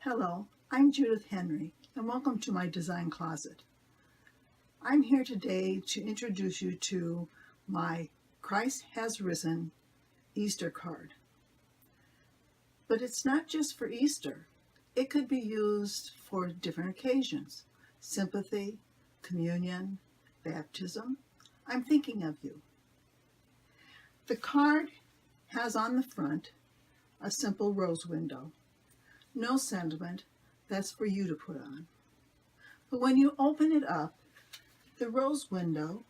Hello, I'm Judith Henry, and welcome to my design closet. I'm here today to introduce you to my Christ Has Risen Easter card. But it's not just for Easter. It could be used for different occasions: sympathy, communion, baptism. I'm thinking of you. The card has on the front a simple rose window. No sentiment, that's for you to put on. But when you open it up, the rose window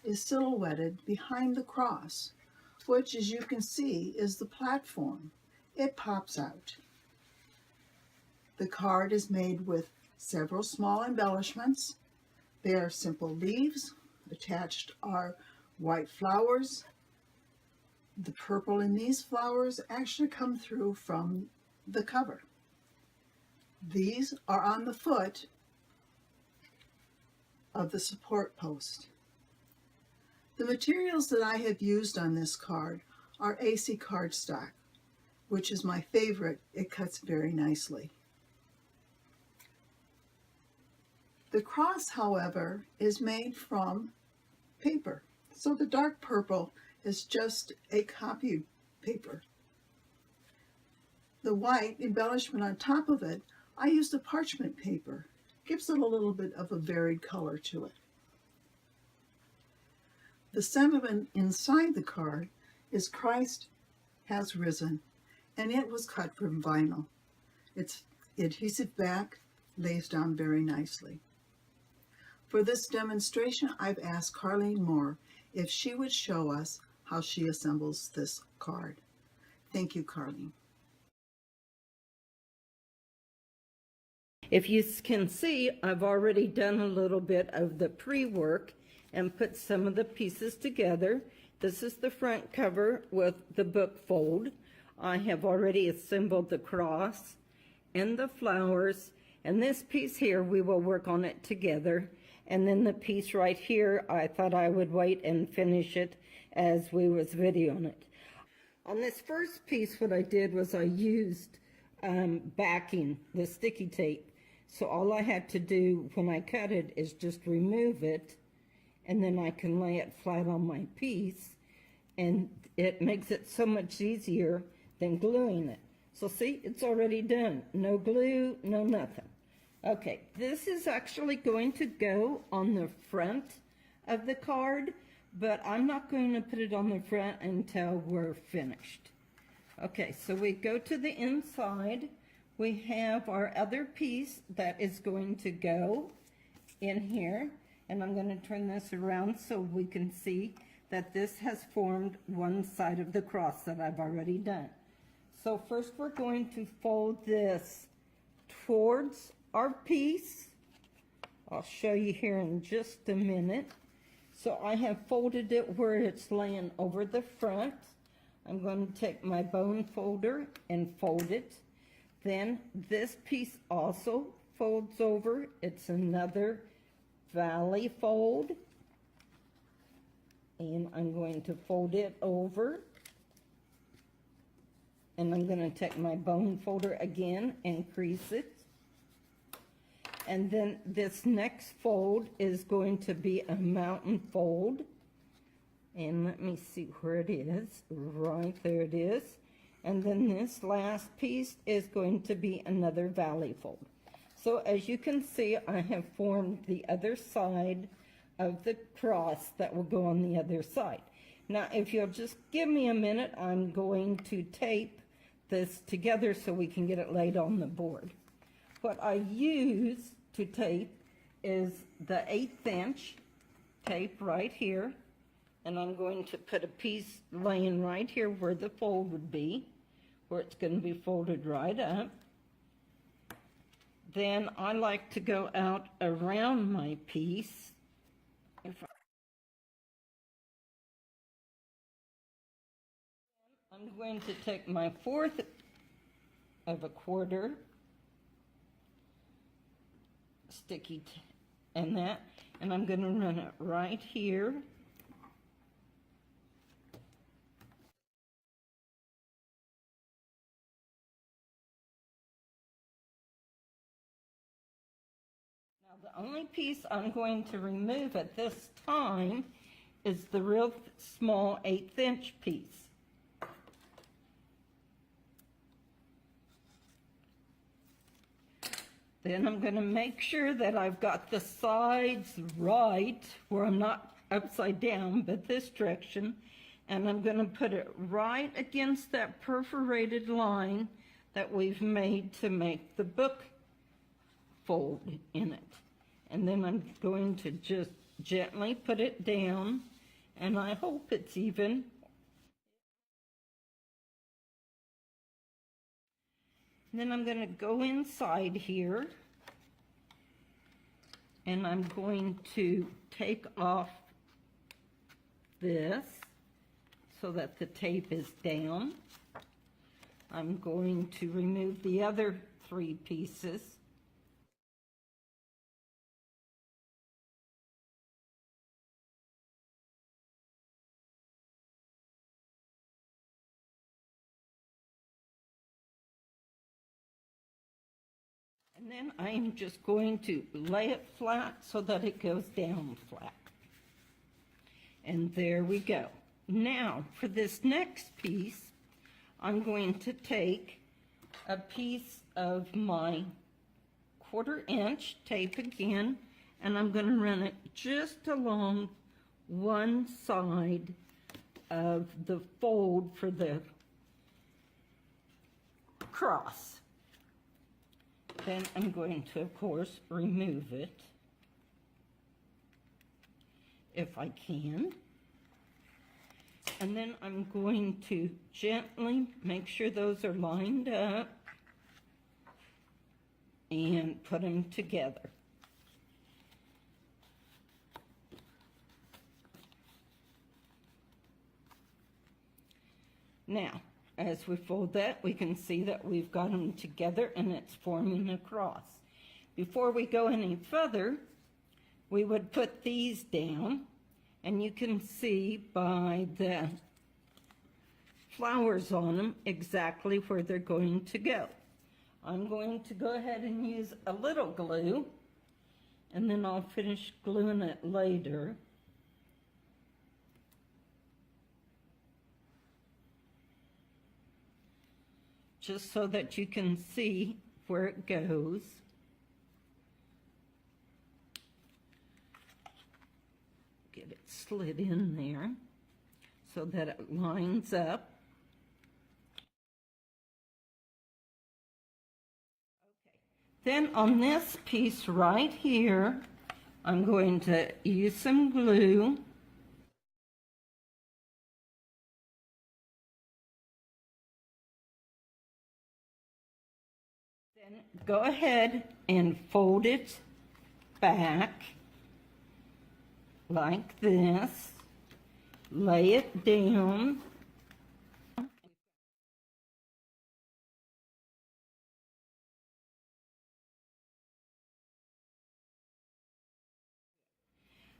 is silhouetted behind the cross, which, as you can see, is the platform. It pops out. The card is made with several small embellishments. They are simple leaves. Attached are white flowers. The purple in these flowers actually come through from the cover. These are on the foot of the support post. The materials that I have used on this card are AC cardstock, which is my favorite. It cuts very nicely. The cross, however, is made from paper, so the dark purple is just a copy paper. The white embellishment on top of it, I used a parchment paper. Gives it a little bit of a varied color to it. The sentiment inside the card is Christ has risen, and it was cut from vinyl. Its adhesive back lays down very nicely. For this demonstration, I've asked Carlene Moore if she would show us how she assembles this card. Thank you, Carlene. If you can see, I've already done a little bit of the pre-work and put some of the pieces together. This is the front cover with the book fold. I have already assembled the cross and the flowers, and this piece here, we will work on it together. And then the piece right here, I thought I would wait and finish it as we was videoing it. On this first piece, what I did was I used backing, the sticky tape. So all I had to do when I cut it is just remove it, and then I can lay it flat on my piece, and it makes it so much easier than gluing it. So see, it's already done. No glue, no nothing. Okay, this is actually going to go on the front of the card, but I'm not going to put it on the front until we're finished. Okay, so we go to the inside. We have our other piece that is going to go in here, and I'm going to turn this around so we can see that this has formed one side of the cross that I've already done. So first we're going to fold this towards our piece. I'll show you here in just a minute. So I have folded it where it's laying over the front. I'm going to take my bone folder and fold it. Then this piece also folds over. It's another valley fold. And I'm going to fold it over. And I'm going to take my bone folder again and crease it. And then this next fold is going to be a mountain fold. And let me see where it is. Right there it is. And then this last piece is going to be another valley fold. So as you can see, I have formed the other side of the cross that will go on the other side. Now, if you'll just give me a minute, I'm going to tape this together so we can get it laid on the board. What I use to tape is the 1/8 inch tape right here. And I'm going to put a piece laying right here where the fold would be, where it's going to be folded right up. Then I like to go out around my piece. I'm going to take my 1/4 of a quarter sticky and I'm going to run it right here. The only piece I'm going to remove at this time is the real small 1/8 inch piece. Then I'm going to make sure that I've got the sides right, where I'm not upside down, but this direction. And I'm going to put it right against that perforated line that we've made to make the book fold in it. And then I'm going to just gently put it down, and I hope it's even. Then I'm going to go inside here, and I'm going to take off this so that the tape is down. I'm going to remove the other 3 pieces. And then I'm just going to lay it flat so that it goes down flat. And there we go. Now, for this next piece, I'm going to take a piece of my 1/4 inch tape again, and I'm going to run it just along one side of the fold for the cross. Then I'm going to, of course, remove it, if I can. And then I'm going to gently make sure those are lined up and put them together. Now, as we fold that, we can see that we've got them together and it's forming a cross. Before we go any further, we would put these down, and you can see by the flowers on them exactly where they're going to go. I'm going to go ahead and use a little glue, and then I'll finish gluing it later. Just so that you can see where it goes. Get it slid in there so that it lines up. Okay. Then on this piece right here, I'm going to use some glue. Then go ahead and fold it back like this. Lay it down.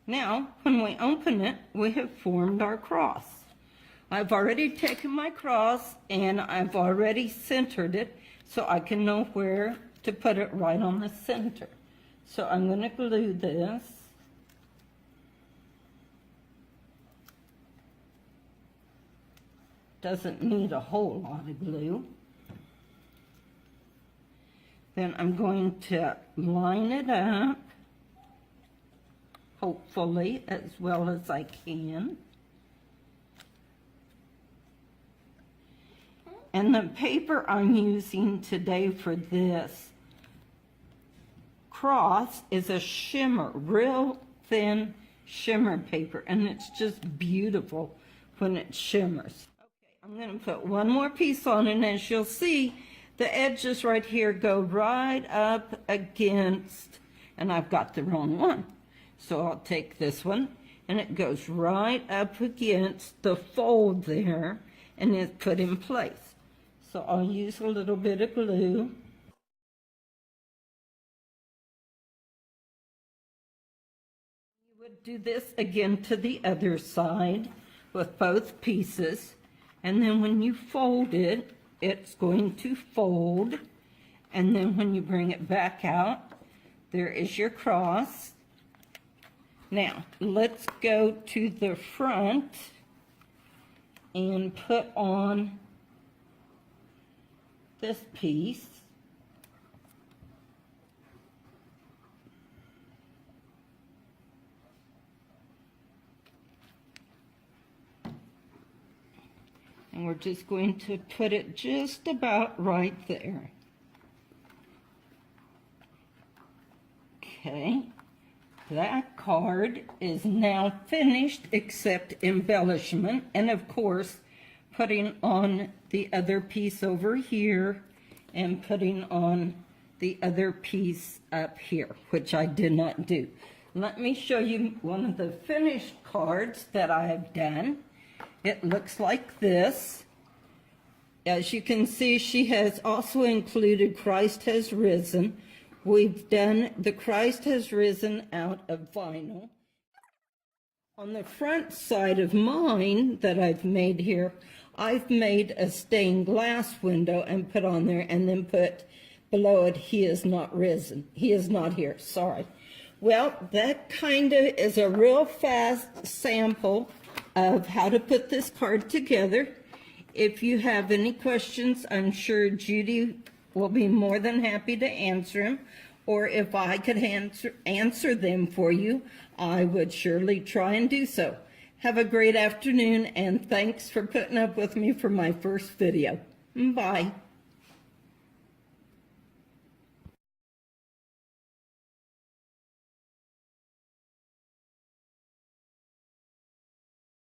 Now, when we open it, we have formed our cross. I've already taken my cross and I've already centered it so I can know where to put it right on the center. So I'm going to glue this. Doesn't need a whole lot of glue. Then I'm going to line it up, hopefully, as well as I can. And the paper I'm using today for this cross is a shimmer, real thin shimmer paper, and it's just beautiful when it shimmers. Okay, I'm going to put one more piece on, and as you'll see, the edges right here go right up against, and I've got the wrong one. So I'll take this one, and it goes right up against the fold there, and it's put in place. So I'll use a little bit of glue. You would do this again to the other side with both pieces, and then when you fold it, it's going to fold, and then when you bring it back out, There is your cross. Now, let's go to the front and put on this piece. And we're just going to put it just about right there. Okay, that card is now finished except embellishment, and of course putting on the other piece over here and putting on the other piece up here, which I did not do. Let me show you one of the finished cards that I have done. It looks like this. As you can see, she has also included Christ Has Risen. We've done the Christ Has Risen out of vinyl. On the front side of mine that I've made here, I've made a stained glass window and put on there, and then put below it, He is not risen. He is not here, sorry. Well, that kind of is a real fast sample of how to put this card together. If you have any questions, I'm sure Judy will be more than happy to answer them. Or if I could answer them for you, I would surely try and do so. Have a great afternoon, and thanks for putting up with me for my first video. Bye.